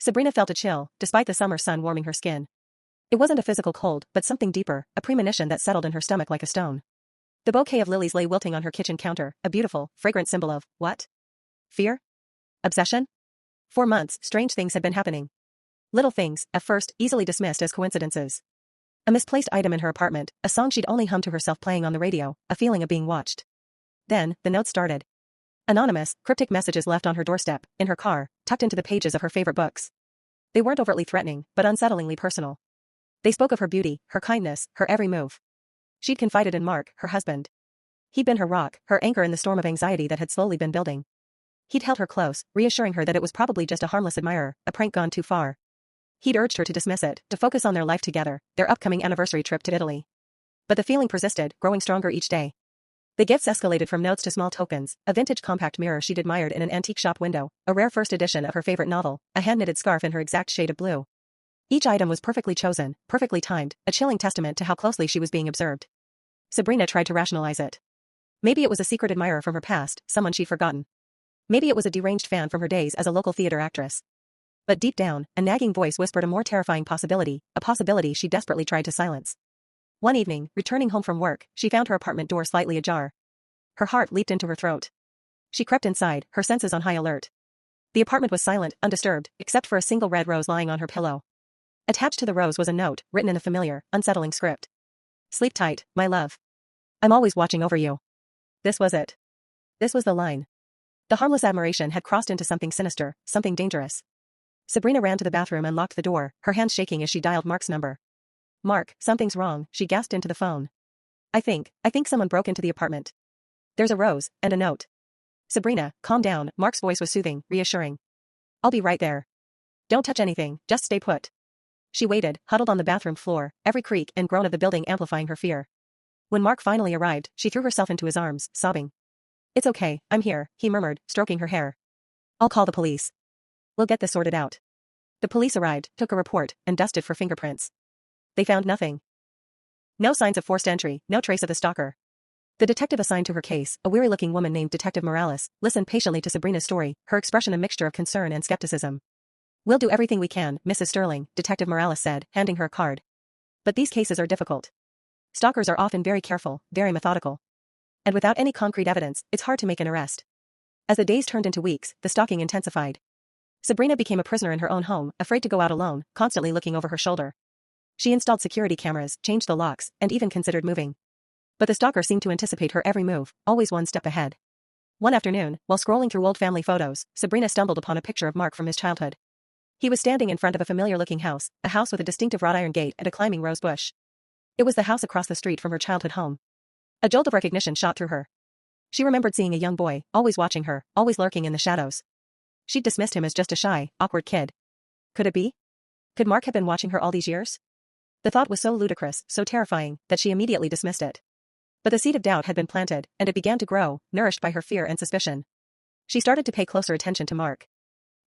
Sabrina felt a chill, despite the summer sun warming her skin. It wasn't a physical cold, but something deeper, a premonition that settled in her stomach like a stone. The bouquet of lilies lay wilting on her kitchen counter, a beautiful, fragrant symbol of, what? Fear? Obsession? For months, strange things had been happening. Little things, at first, easily dismissed as coincidences. A misplaced item in her apartment, a song she'd only hummed to herself playing on the radio, a feeling of being watched. Then, the notes started. Anonymous, cryptic messages left on her doorstep, in her car, tucked into the pages of her favorite books. They weren't overtly threatening, but unsettlingly personal. They spoke of her beauty, her kindness, her every move. She'd confided in Mark, her husband. He'd been her rock, her anchor in the storm of anxiety that had slowly been building. He'd held her close, reassuring her that it was probably just a harmless admirer, a prank gone too far. He'd urged her to dismiss it, to focus on their life together, their upcoming anniversary trip to Italy. But the feeling persisted, growing stronger each day. The gifts escalated from notes to small tokens, a vintage compact mirror she'd admired in an antique shop window, a rare first edition of her favorite novel, a hand-knitted scarf in her exact shade of blue. Each item was perfectly chosen, perfectly timed, a chilling testament to how closely she was being observed. Sabrina tried to rationalize it. Maybe it was a secret admirer from her past, someone she'd forgotten. Maybe it was a deranged fan from her days as a local theater actress. But deep down, a nagging voice whispered a more terrifying possibility, a possibility she desperately tried to silence. One evening, returning home from work, she found her apartment door slightly ajar. Her heart leaped into her throat. She crept inside, her senses on high alert. The apartment was silent, undisturbed, except for a single red rose lying on her pillow. Attached to the rose was a note, written in a familiar, unsettling script. Sleep tight, my love. I'm always watching over you. This was it. This was the line. The harmless admiration had crossed into something sinister, something dangerous. Sabrina ran to the bathroom and locked the door, her hands shaking as she dialed Mark's number. Mark, something's wrong, she gasped into the phone. I think someone broke into the apartment. There's a rose, and a note. Sabrina, calm down, Mark's voice was soothing, reassuring. I'll be right there. Don't touch anything, just stay put. She waited, huddled on the bathroom floor, every creak and groan of the building amplifying her fear. When Mark finally arrived, she threw herself into his arms, sobbing. It's okay, I'm here, he murmured, stroking her hair. I'll call the police. We'll get this sorted out. The police arrived, took a report, and dusted for fingerprints. They found nothing. No signs of forced entry, no trace of the stalker. The detective assigned to her case, a weary-looking woman named Detective Morales, listened patiently to Sabrina's story, her expression a mixture of concern and skepticism. We'll do everything we can, Mrs. Sterling, Detective Morales said, handing her a card. But these cases are difficult. Stalkers are often very careful, very methodical. And without any concrete evidence, it's hard to make an arrest. As the days turned into weeks, the stalking intensified. Sabrina became a prisoner in her own home, afraid to go out alone, constantly looking over her shoulder. She installed security cameras, changed the locks, and even considered moving. But the stalker seemed to anticipate her every move, always one step ahead. One afternoon, while scrolling through old family photos, Sabrina stumbled upon a picture of Mark from his childhood. He was standing in front of a familiar-looking house, a house with a distinctive wrought iron gate and a climbing rose bush. It was the house across the street from her childhood home. A jolt of recognition shot through her. She remembered seeing a young boy, always watching her, always lurking in the shadows. She'd dismissed him as just a shy, awkward kid. Could it be? Could Mark have been watching her all these years? The thought was so ludicrous, so terrifying, that she immediately dismissed it. But the seed of doubt had been planted, and it began to grow, nourished by her fear and suspicion. She started to pay closer attention to Mark.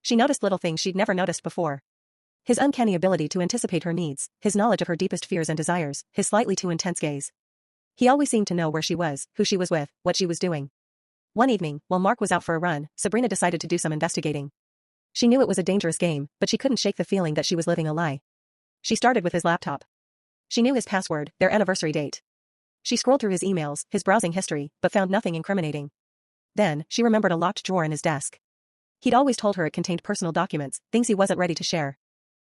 She noticed little things she'd never noticed before. His uncanny ability to anticipate her needs, his knowledge of her deepest fears and desires, his slightly too intense gaze. He always seemed to know where she was, who she was with, what she was doing. One evening, while Mark was out for a run, Sabrina decided to do some investigating. She knew it was a dangerous game, but she couldn't shake the feeling that she was living a lie. She started with his laptop. She knew his password, their anniversary date. She scrolled through his emails, his browsing history, but found nothing incriminating. Then, she remembered a locked drawer in his desk. He'd always told her it contained personal documents, things he wasn't ready to share.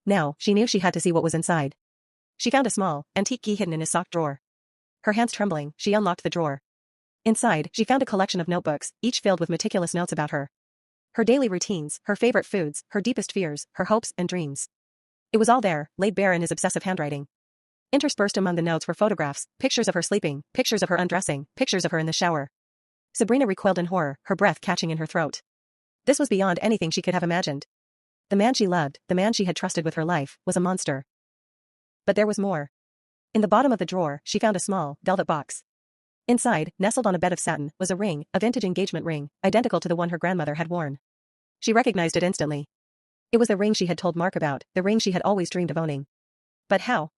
Now, she knew she had to see what was inside. She found a small, antique key hidden in his sock drawer. Her hands trembling, she unlocked the drawer. Inside, she found a collection of notebooks, each filled with meticulous notes about her. Her daily routines, her favorite foods, her deepest fears, her hopes and dreams. It was all there, laid bare in his obsessive handwriting. Interspersed among the notes were photographs, pictures of her sleeping, pictures of her undressing, pictures of her in the shower. Sabrina recoiled in horror, her breath catching in her throat. This was beyond anything she could have imagined. The man she loved, the man she had trusted with her life, was a monster. But there was more. In the bottom of the drawer, she found a small, velvet box. Inside, nestled on a bed of satin, was a ring, a vintage engagement ring, identical to the one her grandmother had worn. She recognized it instantly. It was the ring she had told Mark about, the ring she had always dreamed of owning. But how?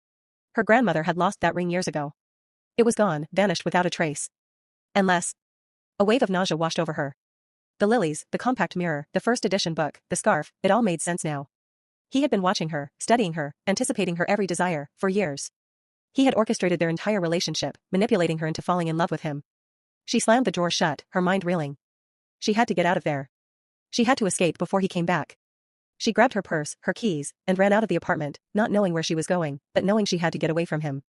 Her grandmother had lost that ring years ago. It was gone, vanished without a trace. Unless... A wave of nausea washed over her. The lilies, the compact mirror, the first edition book, the scarf, it all made sense now. He had been watching her, studying her, anticipating her every desire, for years. He had orchestrated their entire relationship, manipulating her into falling in love with him. She slammed the drawer shut, her mind reeling. She had to get out of there. She had to escape before he came back. She grabbed her purse, her keys, and ran out of the apartment, not knowing where she was going, but knowing she had to get away from him.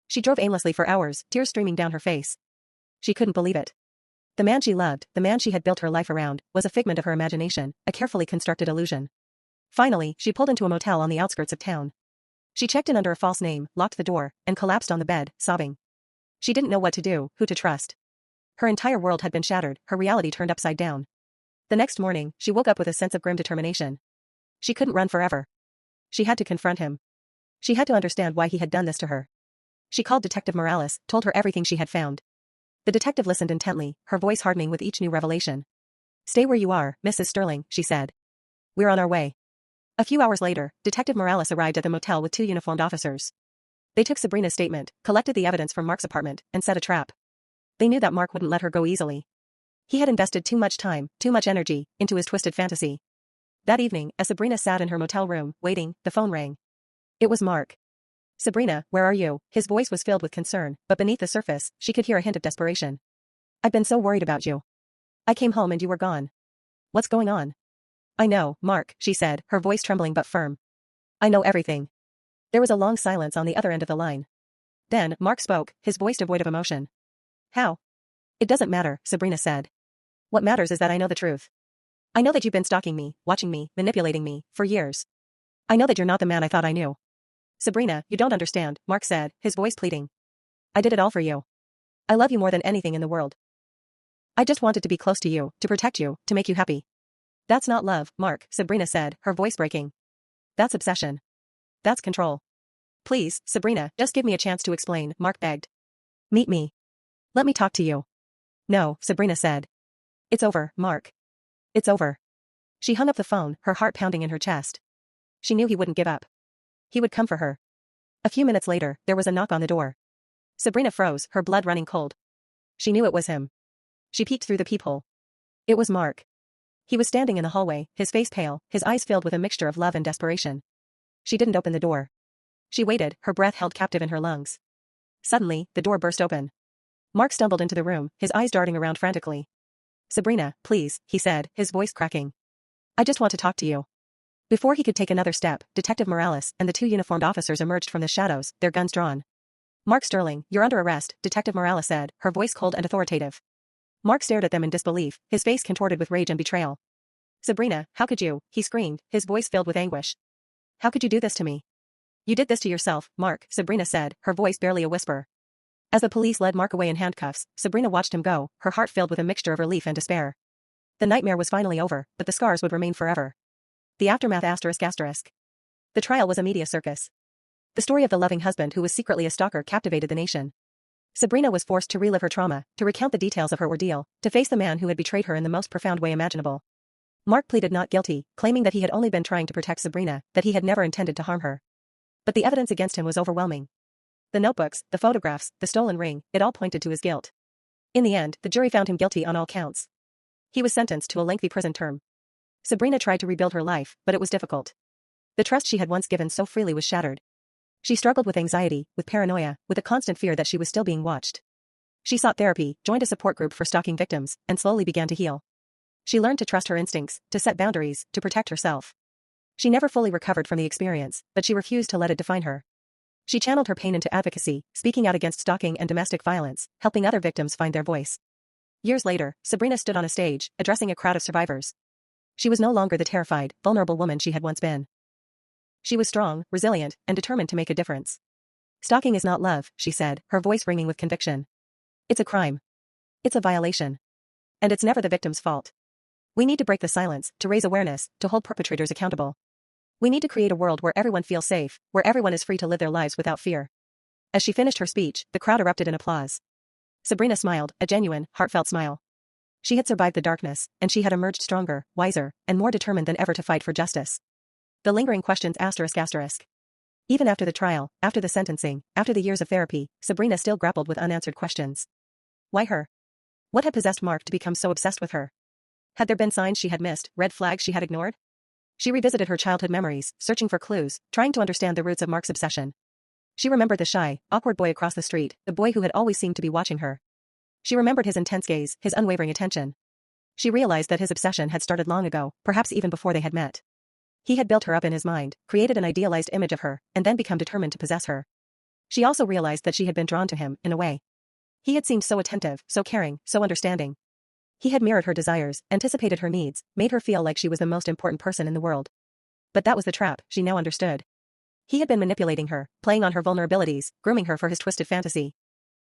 She drove aimlessly for hours, tears streaming down her face. She couldn't believe it. The man she loved, the man she had built her life around, was a figment of her imagination, a carefully constructed illusion. Finally, she pulled into a motel on the outskirts of town. She checked in under a false name, locked the door, and collapsed on the bed, sobbing. She didn't know what to do, who to trust. Her entire world had been shattered, her reality turned upside down. The next morning, she woke up with a sense of grim determination. She couldn't run forever. She had to confront him. She had to understand why he had done this to her. She called Detective Morales, told her everything she had found. The detective listened intently, her voice hardening with each new revelation. "Stay where you are, Mrs. Sterling," she said. "We're on our way." A few hours later, Detective Morales arrived at the motel with two uniformed officers. They took Sabrina's statement, collected the evidence from Mark's apartment, and set a trap. They knew that Mark wouldn't let her go easily. He had invested too much time, too much energy, into his twisted fantasy. That evening, as Sabrina sat in her motel room, waiting, the phone rang. It was Mark. "Sabrina, where are you?" His voice was filled with concern, but beneath the surface, she could hear a hint of desperation. "I've been so worried about you. I came home and you were gone. What's going on?" "I know, Mark," she said, her voice trembling but firm. "I know everything." There was a long silence on the other end of the line. Then, Mark spoke, his voice devoid of emotion. "How?" "It doesn't matter," Sabrina said. "What matters is that I know the truth. I know that you've been stalking me, watching me, manipulating me, for years. I know that you're not the man I thought I knew." "Sabrina, you don't understand," Mark said, his voice pleading. "I did it all for you. I love you more than anything in the world. I just wanted to be close to you, to protect you, to make you happy." "That's not love, Mark," Sabrina said, her voice breaking. "That's obsession. That's control. Please, Sabrina, just give me a chance to explain," Mark begged. "Meet me. Let me talk to you." "No," Sabrina said. "It's over, Mark. It's over." She hung up the phone, her heart pounding in her chest. She knew he wouldn't give up. He would come for her. A few minutes later, there was a knock on the door. Sabrina froze, her blood running cold. She knew it was him. She peeked through the peephole. It was Mark. He was standing in the hallway, his face pale, his eyes filled with a mixture of love and desperation. She didn't open the door. She waited, her breath held captive in her lungs. Suddenly, the door burst open. Mark stumbled into the room, his eyes darting around frantically. "Sabrina, please," he said, his voice cracking. "I just want to talk to you." Before he could take another step, Detective Morales and the two uniformed officers emerged from the shadows, their guns drawn. "Mark Sterling, you're under arrest," Detective Morales said, her voice cold and authoritative. Mark stared at them in disbelief, his face contorted with rage and betrayal. "Sabrina, how could you?" he screamed, his voice filled with anguish. "How could you do this to me?" "You did this to yourself, Mark," Sabrina said, her voice barely a whisper. As the police led Mark away in handcuffs, Sabrina watched him go, her heart filled with a mixture of relief and despair. The nightmare was finally over, but the scars would remain forever. The aftermath ***. The trial was a media circus. The story of the loving husband who was secretly a stalker captivated the nation. Sabrina was forced to relive her trauma, to recount the details of her ordeal, to face the man who had betrayed her in the most profound way imaginable. Mark pleaded not guilty, claiming that he had only been trying to protect Sabrina, that he had never intended to harm her. But the evidence against him was overwhelming. The notebooks, the photographs, the stolen ring, it all pointed to his guilt. In the end, the jury found him guilty on all counts. He was sentenced to a lengthy prison term. Sabrina tried to rebuild her life, but it was difficult. The trust she had once given so freely was shattered. She struggled with anxiety, with paranoia, with a constant fear that she was still being watched. She sought therapy, joined a support group for stalking victims, and slowly began to heal. She learned to trust her instincts, to set boundaries, to protect herself. She never fully recovered from the experience, but she refused to let it define her. She channeled her pain into advocacy, speaking out against stalking and domestic violence, helping other victims find their voice. Years later, Sabrina stood on a stage, addressing a crowd of survivors. She was no longer the terrified, vulnerable woman she had once been. She was strong, resilient, and determined to make a difference. "Stalking is not love," she said, her voice ringing with conviction. "It's a crime. It's a violation. And it's never the victim's fault. We need to break the silence, to raise awareness, to hold perpetrators accountable. We need to create a world where everyone feels safe, where everyone is free to live their lives without fear." As she finished her speech, the crowd erupted in applause. Sabrina smiled, a genuine, heartfelt smile. She had survived the darkness, and she had emerged stronger, wiser, and more determined than ever to fight for justice. The lingering questions ***. Even after the trial, after the sentencing, after the years of therapy, Sabrina still grappled with unanswered questions. Why her? What had possessed Mark to become so obsessed with her? Had there been signs she had missed, red flags she had ignored? She revisited her childhood memories, searching for clues, trying to understand the roots of Mark's obsession. She remembered the shy, awkward boy across the street, the boy who had always seemed to be watching her. She remembered his intense gaze, his unwavering attention. She realized that his obsession had started long ago, perhaps even before they had met. He had built her up in his mind, created an idealized image of her, and then become determined to possess her. She also realized that she had been drawn to him, in a way. He had seemed so attentive, so caring, so understanding. He had mirrored her desires, anticipated her needs, made her feel like she was the most important person in the world. But that was the trap, she now understood. He had been manipulating her, playing on her vulnerabilities, grooming her for his twisted fantasy.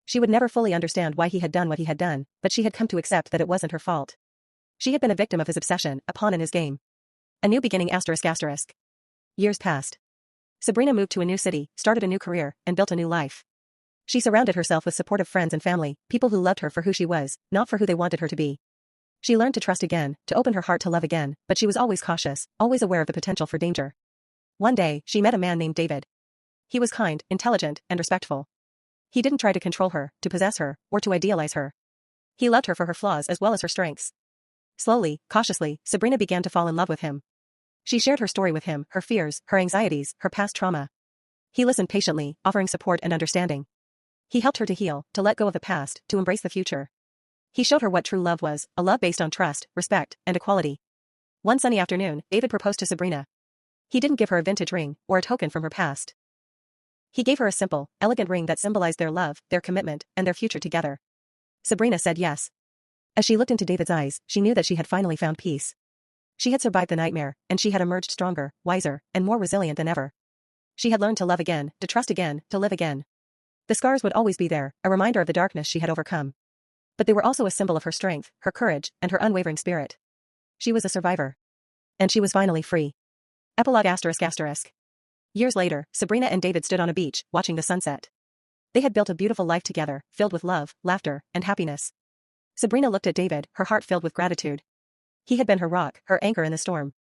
She would never fully understand why he had done what he had done, but she had come to accept that it wasn't her fault. She had been a victim of his obsession, a pawn in his game. A new beginning ***. Years passed. Sabrina moved to a new city, started a new career, and built a new life. She surrounded herself with supportive friends and family, people who loved her for who she was, not for who they wanted her to be. She learned to trust again, to open her heart to love again, but she was always cautious, always aware of the potential for danger. One day, she met a man named David. He was kind, intelligent, and respectful. He didn't try to control her, to possess her, or to idealize her. He loved her for her flaws as well as her strengths. Slowly, cautiously, Sabrina began to fall in love with him. She shared her story with him, her fears, her anxieties, her past trauma. He listened patiently, offering support and understanding. He helped her to heal, to let go of the past, to embrace the future. He showed her what true love was, a love based on trust, respect, and equality. One sunny afternoon, David proposed to Sabrina. He didn't give her a vintage ring, or a token from her past. He gave her a simple, elegant ring that symbolized their love, their commitment, and their future together. Sabrina said yes. As she looked into David's eyes, she knew that she had finally found peace. She had survived the nightmare, and she had emerged stronger, wiser, and more resilient than ever. She had learned to love again, to trust again, to live again. The scars would always be there, a reminder of the darkness she had overcome. But they were also a symbol of her strength, her courage, and her unwavering spirit. She was a survivor. And she was finally free. Epilogue ***. Years later, Sabrina and David stood on a beach, watching the sunset. They had built a beautiful life together, filled with love, laughter, and happiness. Sabrina looked at David, her heart filled with gratitude. He had been her rock, her anchor in the storm.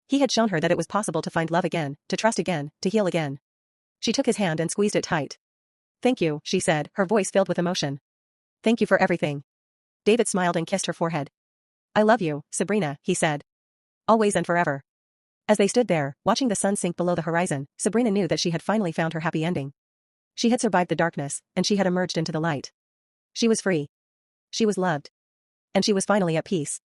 He had shown her that it was possible to find love again, to trust again, to heal again. She took his hand and squeezed it tight. "Thank you," she said, her voice filled with emotion. "Thank you for everything." David smiled and kissed her forehead. "I love you, Sabrina," he said. "Always and forever." As they stood there, watching the sun sink below the horizon, Sabrina knew that she had finally found her happy ending. She had survived the darkness, and she had emerged into the light. She was free. She was loved. And she was finally at peace.